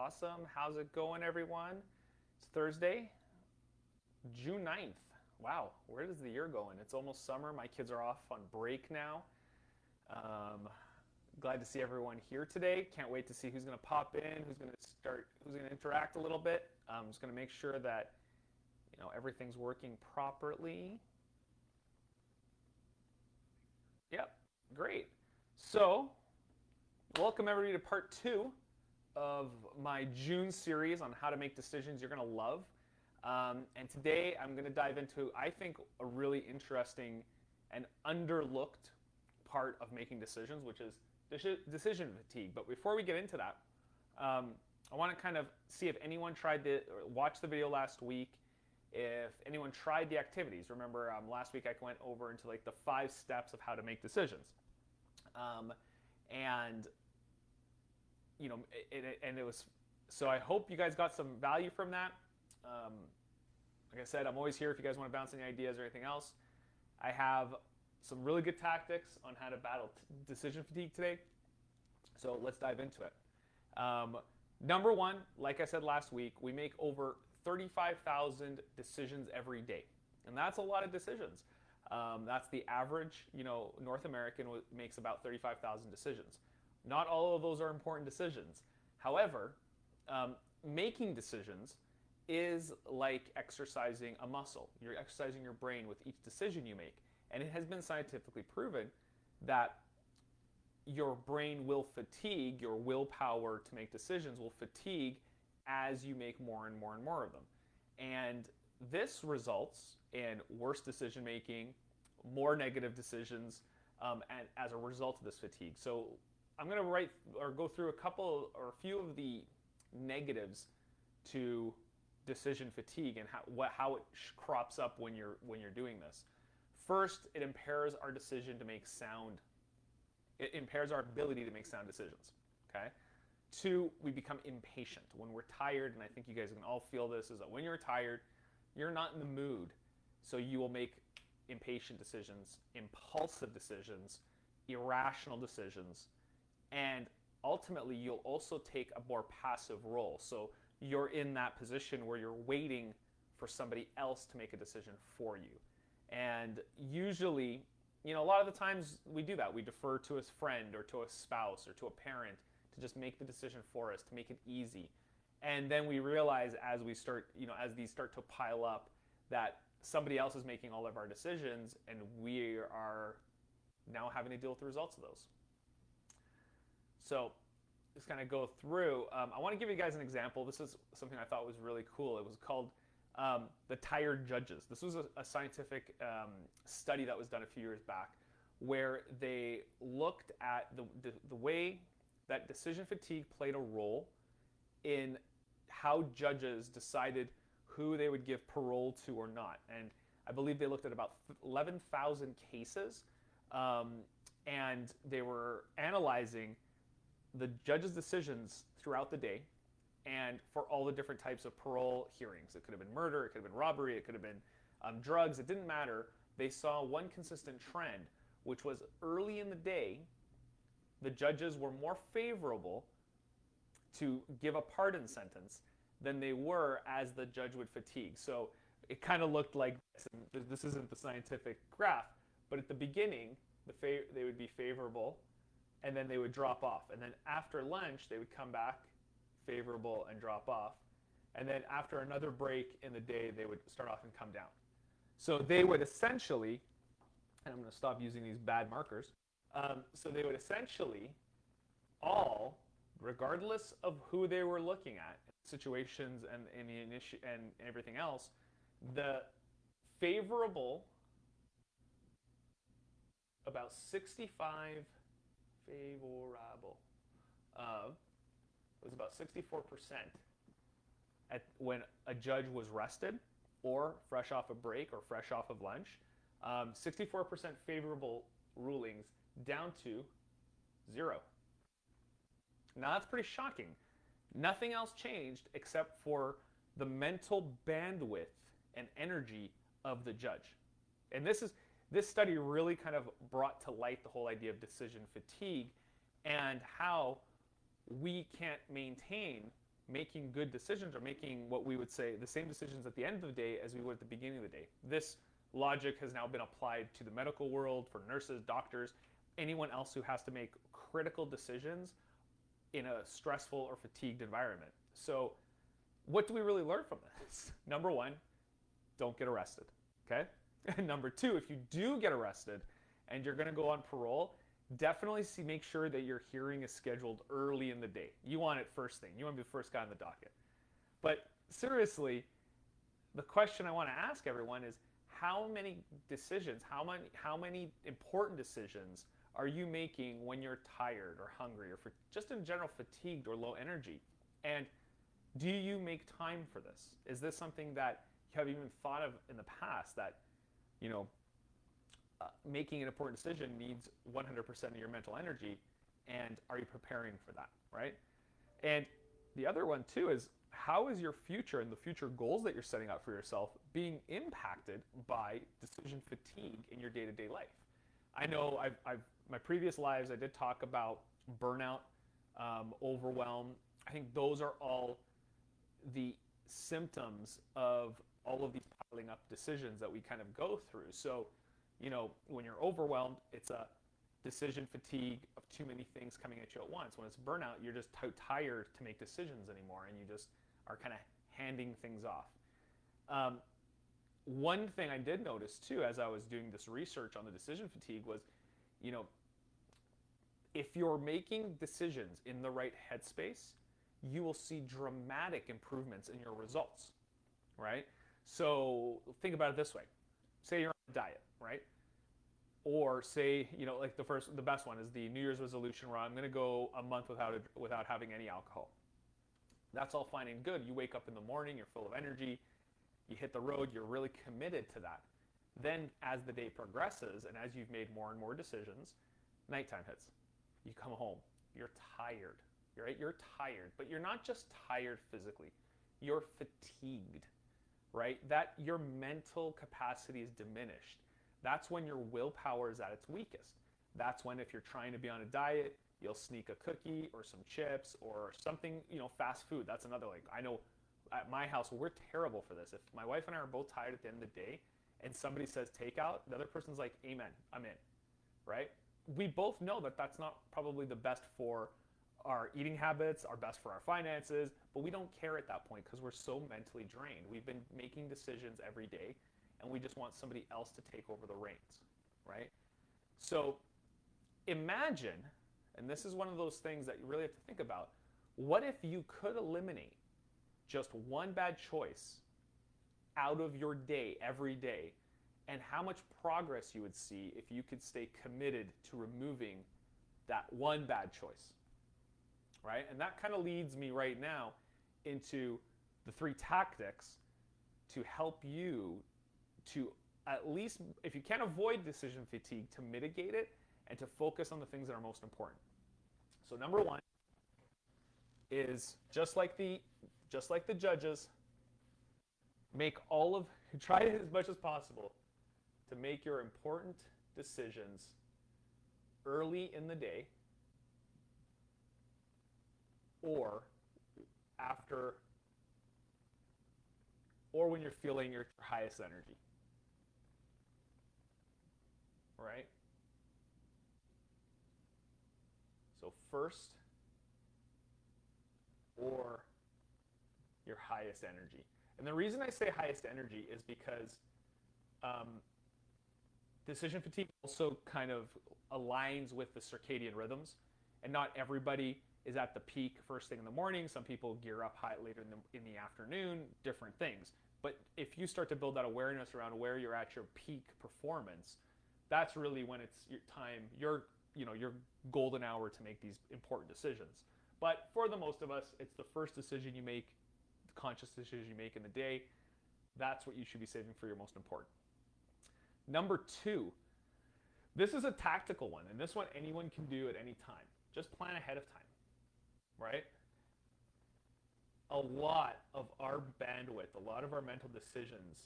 Awesome. How's it going, everyone? It's Thursday, June 9th. Wow, where is the year going? It's almost summer. My kids are off on break now. Um, Glad to see everyone here today. Can't wait to see who's going to pop in, who's going to interact a little bit. I'm just going to make sure that everything's working properly. Yep, great. So, welcome everybody to part two of my June series on how to make decisions you're going to love. And today I'm going to dive into, I think, a really interesting and underlooked part of making decisions, which is decision fatigue. But before we get into that, I want to kind of see if anyone or watched the video last week, if anyone tried the activities. Remember, last week I went over into like the 5 steps of how to make decisions. And it was, so I hope you guys got some value from that. Like I said, I'm always here if you guys want to bounce any ideas or anything else. I have some really good tactics on how to battle decision fatigue today. So let's dive into it. Number one, like I said last week, we make over 35,000 decisions every day. And that's a lot of decisions. That's the average, North American makes about 35,000 decisions. Not all of those are important decisions. However, making decisions is like exercising a muscle. You're exercising your brain with each decision you make. And it has been scientifically proven that your brain will fatigue, your willpower to make decisions will fatigue as you make more and more and more of them. And this results in worse decision making, more negative decisions, and as a result of this fatigue. So I'm going to go through a few of the negatives to decision fatigue and how it crops up when you're doing this. First, it impairs our decision to make sound. It impairs our ability to make sound decisions. Okay. 2, we become impatient when we're tired, and I think you guys can all feel this. Is that when you're tired, you're not in the mood, so you will make impatient decisions, impulsive decisions, irrational decisions, and ultimately you'll also take a more passive role. So you're in that position where you're waiting for somebody else to make a decision for you. And usually, a lot of the times we do that. We defer to a friend or to a spouse or to a parent to just make the decision for us, to make it easy. And then we realize as these start to pile up, that somebody else is making all of our decisions, and we are now having to deal with the results of those. So just kind of go through. I want to give you guys an example. This is something I thought was really cool. It was called the tired judges. This was a scientific study that was done a few years back, where they looked at the way that decision fatigue played a role in how judges decided who they would give parole to or not. And I believe they looked at about 11,000 cases, and they were analyzing the judges' decisions throughout the day, and for all the different types of parole hearings. It could have been murder, it could have been robbery, it could have been drugs. It didn't matter. They saw one consistent trend, which was early in the day, the judges were more favorable to give a pardon sentence than they were as the judge would fatigue. So it kind of looked like this. And this isn't the scientific graph, but at the beginning, they would be favorable, and then they would drop off. And then after lunch, they would come back favorable and drop off. And then after another break in the day, they would start off and come down. So they would essentially, and I'm going to stop using these bad markers, so they would essentially all, regardless of who they were looking at, situations and everything else, the favorable, about 65 favorable, was about 64% when a judge was rested or fresh off a break or fresh off of lunch. 64% favorable rulings down to 0. Now that's pretty shocking. Nothing else changed except for the mental bandwidth and energy of the judge. And this study really kind of brought to light the whole idea of decision fatigue and how we can't maintain making good decisions or making what we would say the same decisions at the end of the day as we would at the beginning of the day. This logic has now been applied to the medical world for nurses, doctors, anyone else who has to make critical decisions in a stressful or fatigued environment. So, what do we really learn from this? Number one, don't get arrested. Okay? And number two, if you do get arrested and you're going to go on parole, definitely make sure that your hearing is scheduled early in the day. You want it first thing. You want to be the first guy on the docket. But seriously, the question I want to ask everyone is how many decisions, how many important decisions are you making when you're tired or hungry or just in general fatigued or low energy? And do you make time for this? Is this something that you have even thought of in the past that, making an important decision needs 100% of your mental energy, and are you preparing for that, right? And the other one too is how is your future and the future goals that you're setting out for yourself being impacted by decision fatigue in your day-to-day life? I know my previous lives I did talk about burnout, overwhelm. I think those are all the symptoms of all of these piling up decisions that we kind of go through. So, when you're overwhelmed, it's a decision fatigue of too many things coming at you at once. When it's burnout, you're just too tired to make decisions anymore, and you just are kind of handing things off. One thing I did notice too, as I was doing this research on the decision fatigue, was, if you're making decisions in the right headspace, you will see dramatic improvements in your results, right? So think about it this way. Say you're on a diet, right? Or say, like the best one is the New Year's resolution where I'm going to go a month without having any alcohol. That's all fine and good. You wake up in the morning, you're full of energy, you hit the road, you're really committed to that. Then as the day progresses and as you've made more and more decisions, nighttime hits. You come home, you're tired, right? You're tired, but you're not just tired physically. You're fatigued, right? That your mental capacity is diminished. That's when your willpower is at its weakest. That's when, if you're trying to be on a diet, you'll sneak a cookie or some chips or something, fast food. That's another, I know at my house, we're terrible for this. If my wife and I are both tired at the end of the day and somebody says takeout, the other person's like, amen, I'm in, right? We both know that that's not probably the best for our eating habits, our best for our finances, but we don't care at that point because we're so mentally drained. We've been making decisions every day, and we just want somebody else to take over the reins, right? So imagine, and this is one of those things that you really have to think about, what if you could eliminate just one bad choice out of your day every day, and how much progress you would see if you could stay committed to removing that one bad choice, right? And that kind of leads me right now into the 3 tactics to help you to, at least, if you can't avoid decision fatigue, to mitigate it and to focus on the things that are most important. So number 1 is just like the judges, try as much as possible to make your important decisions early in the day or after, or when you're feeling your highest energy, right? So first or your highest energy. And the reason I say highest energy is because decision fatigue also kind of aligns with the circadian rhythms, and not everybody is at the peak first thing in the morning. Some people gear up high later in the afternoon, different things. But if you start to build that awareness around where you're at your peak performance, that's really when it's your time, your golden hour to make these important decisions. But for the most of us, it's the first decision you make, the conscious decision you make in the day. That's what you should be saving for your most important. Number 2, this is a tactical one, and this one anyone can do at any time. Just plan ahead of time, right? A lot of our bandwidth, a lot of our mental decisions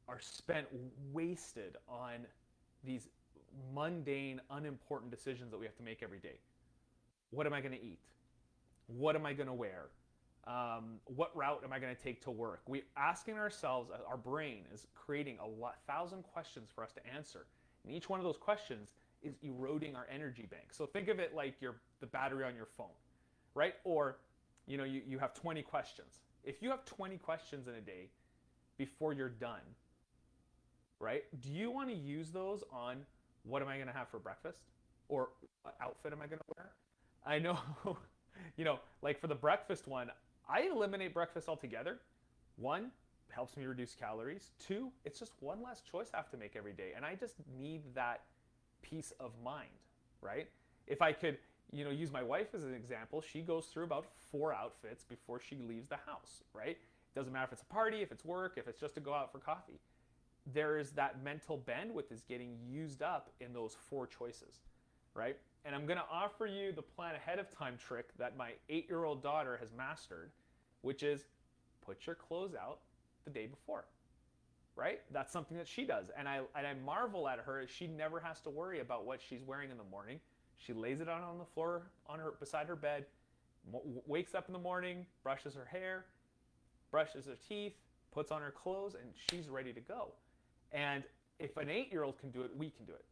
are wasted on these mundane, unimportant decisions that we have to make every day. What am I going to eat? What am I going to wear? What route am I going to take to work? We asking ourselves, our brain is creating thousand questions for us to answer, and each one of those questions is eroding our energy bank. So think of it like the battery on your phone, right? Or you have 20 questions. If you have 20 questions in a day before you're done, right? Do you want to use those on what am I going to have for breakfast, or what outfit am I going to wear? I know, like for the breakfast one, I eliminate breakfast altogether. One, helps me reduce calories. Two, it's just one less choice I have to make every day, and I just need that peace of mind, right? If I could, use my wife as an example, she goes through about 4 outfits before she leaves the house, right? It doesn't matter if it's a party, if it's work, if it's just to go out for coffee. There is that mental bandwidth is getting used up in those 4 choices, right? And I'm going to offer you the plan ahead of time trick that my 8-year-old daughter has mastered, which is put your clothes out the day before, right? That's something that she does. And I marvel at her. She never has to worry about what she's wearing in the morning. She lays it on the floor beside her bed, wakes up in the morning, brushes her hair, brushes her teeth, puts on her clothes, and she's ready to go. And if an 8-year-old can do it, we can do it,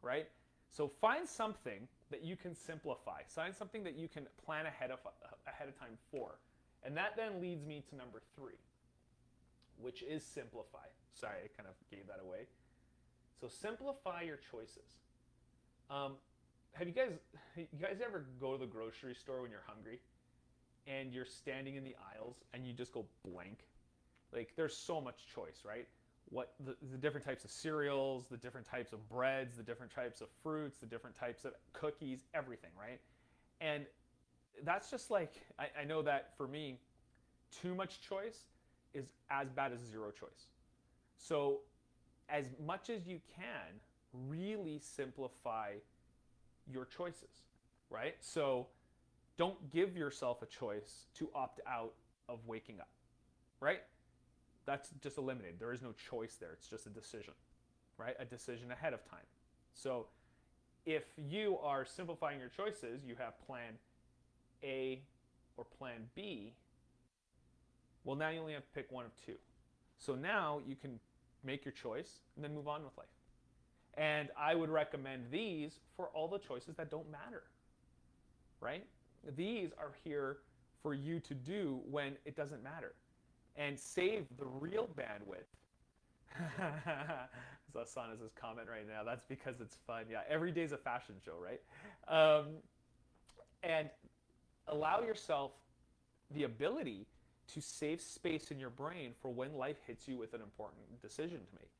right? So find something that you can simplify. Find something that you can plan ahead of time for. And that then leads me to number 3, which is simplify. Sorry, I kind of gave that away. So simplify your choices. Have you guys ever go to the grocery store when you're hungry and you're standing in the aisles and you just go blank? Like there's so much choice, right? What the different types of cereals, the different types of breads, the different types of fruits, the different types of cookies, everything, right? And that's just like, I know that for me, too much choice is as bad as zero choice. So as much as you can, really simplify your choices, right? So don't give yourself a choice to opt out of waking up, right? That's just eliminated. There is no choice there. It's just a decision, right? A decision ahead of time. So if you are simplifying your choices, you have plan A or plan B, well, now you only have to pick one of 2. So now you can make your choice and then move on with life. And I would recommend these for all the choices that don't matter, right? These are here for you to do when it doesn't matter. And save the real bandwidth. So Son is his comment right now. That's because it's fun. Yeah, every day's a fashion show, right? And allow yourself the ability to save space in your brain for when life hits you with an important decision to make.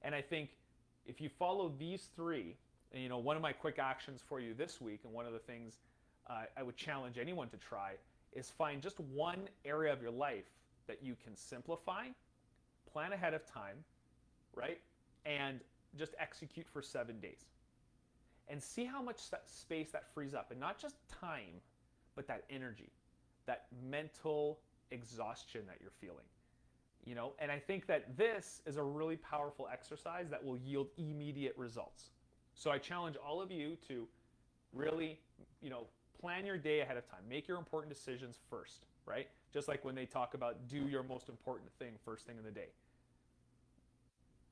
And I think if you follow these 3, and one of my quick actions for you this week, and one of the things I would challenge anyone to try, is find just one area of your life that you can simplify, plan ahead of time, right? And just execute for 7 days. And see how much space that frees up. And not just time, but that energy, that mental exhaustion that you're feeling. And I think that this is a really powerful exercise that will yield immediate results. So I challenge all of you to really, plan your day ahead of time. Make your important decisions first, right? Just like when they talk about do your most important thing first thing in the day.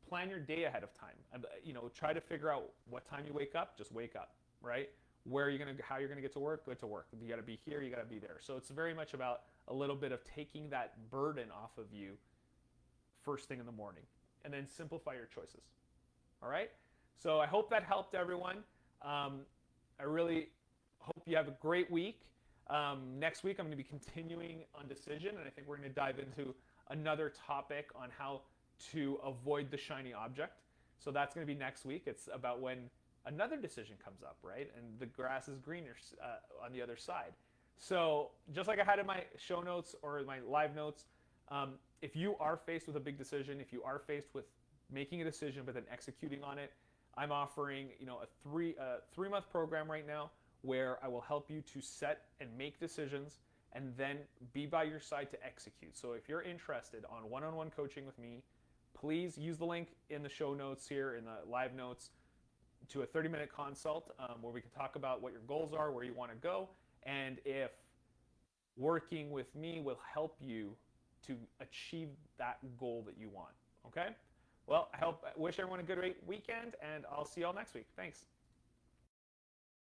Plan your day ahead of time. Try to figure out what time you wake up. Just wake up, right? How you're gonna get to work. Go to work. You got to be here. You got to be there. So it's very much about a little bit of taking that burden off of you first thing in the morning, and then simplify your choices. All right. So I hope that helped everyone. I really hope you have a great week. Next week, I'm going to be continuing on decision, and I think we're going to dive into another topic on how to avoid the shiny object. So that's going to be next week. It's about when another decision comes up, right? And the grass is greener on the other side. So just like I had in my show notes or my live notes, if you are faced with a big decision, if you are faced with making a decision but then executing on it, I'm offering a 3-month program right now where I will help you to set and make decisions and then be by your side to execute. So if you're interested on one-on-one coaching with me, please use the link in the show notes here, in the live notes, to a 30-minute consult where we can talk about what your goals are, where you want to go, and if working with me will help you to achieve that goal that you want. Okay? Well, I wish everyone a good weekend, and I'll see y'all next week. Thanks.